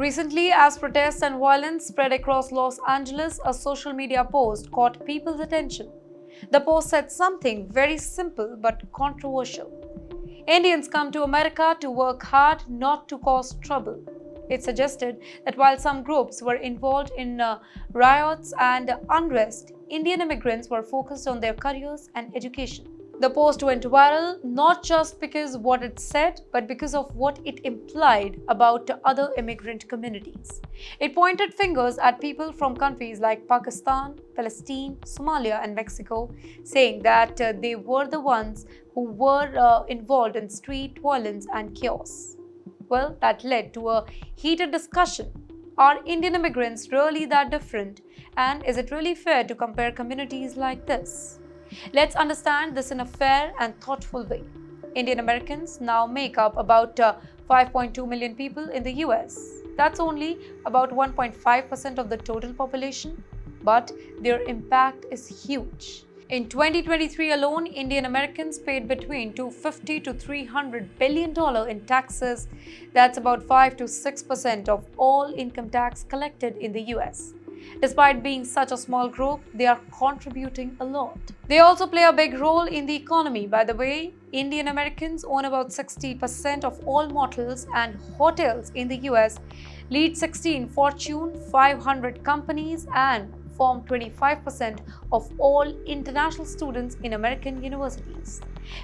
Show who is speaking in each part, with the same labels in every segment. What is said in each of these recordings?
Speaker 1: Recently, as protests and violence spread across Los Angeles, a social media post caught people's attention. The post said something very simple but controversial. Indians come to America to work hard, not to cause trouble. It suggested that while some groups were involved in riots and unrest, Indian immigrants were focused on their careers and education. The post went viral not just because of what it said, but because of what it implied about other immigrant communities. It pointed fingers at people from countries like Pakistan, Palestine, Somalia, and Mexico, saying that they were the ones who were involved in street violence and chaos. Well, that led to a heated discussion. Are Indian immigrants really that different? And is it really fair to compare communities like this? Let's understand this in a fair and thoughtful way. Indian Americans now make up about 5.2 million people in the US. That's only about 1.5% of the total population, but their impact is huge. In 2023 alone, Indian Americans paid between $250 to $300 billion in taxes. That's about 5 to 6% of all income tax collected in the US. Despite being such a small group, they are contributing a lot. They also play a big role in the economy. By the way, Indian Americans own about 60% of all motels and hotels in the US, lead 16 Fortune 500 companies, and form 25% of all international students in American universities.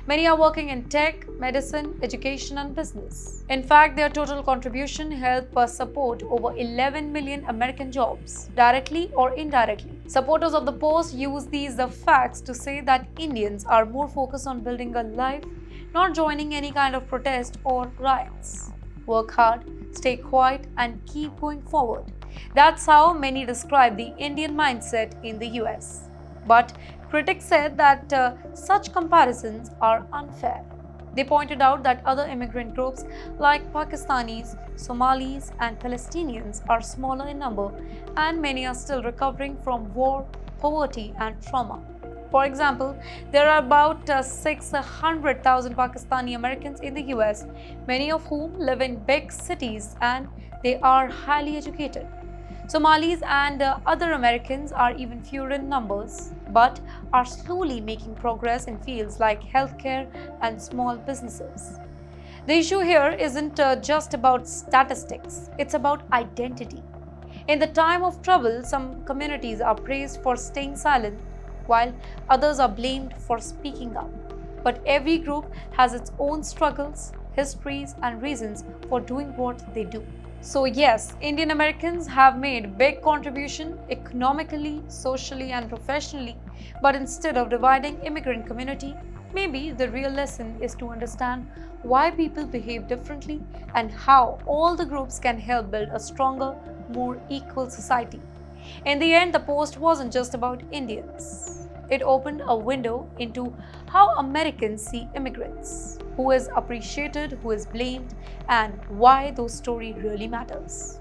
Speaker 1: Many are working in tech, medicine, education, and business. In fact, their total contribution helped support over 11 million American jobs, directly or indirectly. Supporters of the post use these facts to say that Indians are more focused on building a life, not joining any kind of protest or riots. Work hard, stay quiet, and keep going forward. That's how many describe the Indian mindset in the US. But critics said that such comparisons are unfair. They pointed out that other immigrant groups like Pakistanis, Somalis, and Palestinians are smaller in number, and many are still recovering from war, poverty, and trauma. For example, there are about 600,000 Pakistani Americans in the US, many of whom live in big cities, and they are highly educated. Somalis and other Americans are even fewer in numbers, but are slowly making progress in fields like healthcare and small businesses. The issue here isn't just about statistics, it's about identity. In the time of trouble, some communities are praised for staying silent, while others are blamed for speaking up. But every group has its own struggles, histories, and reasons for doing what they do. So yes, Indian Americans have made big contribution economically, socially, and professionally, but instead of dividing immigrant community, maybe the real lesson is to understand why people behave differently and how all the groups can help build a stronger, more equal society. In the end, the post wasn't just about Indians. It opened a window into how Americans see immigrants, who is appreciated, who is blamed, and why those story really matters.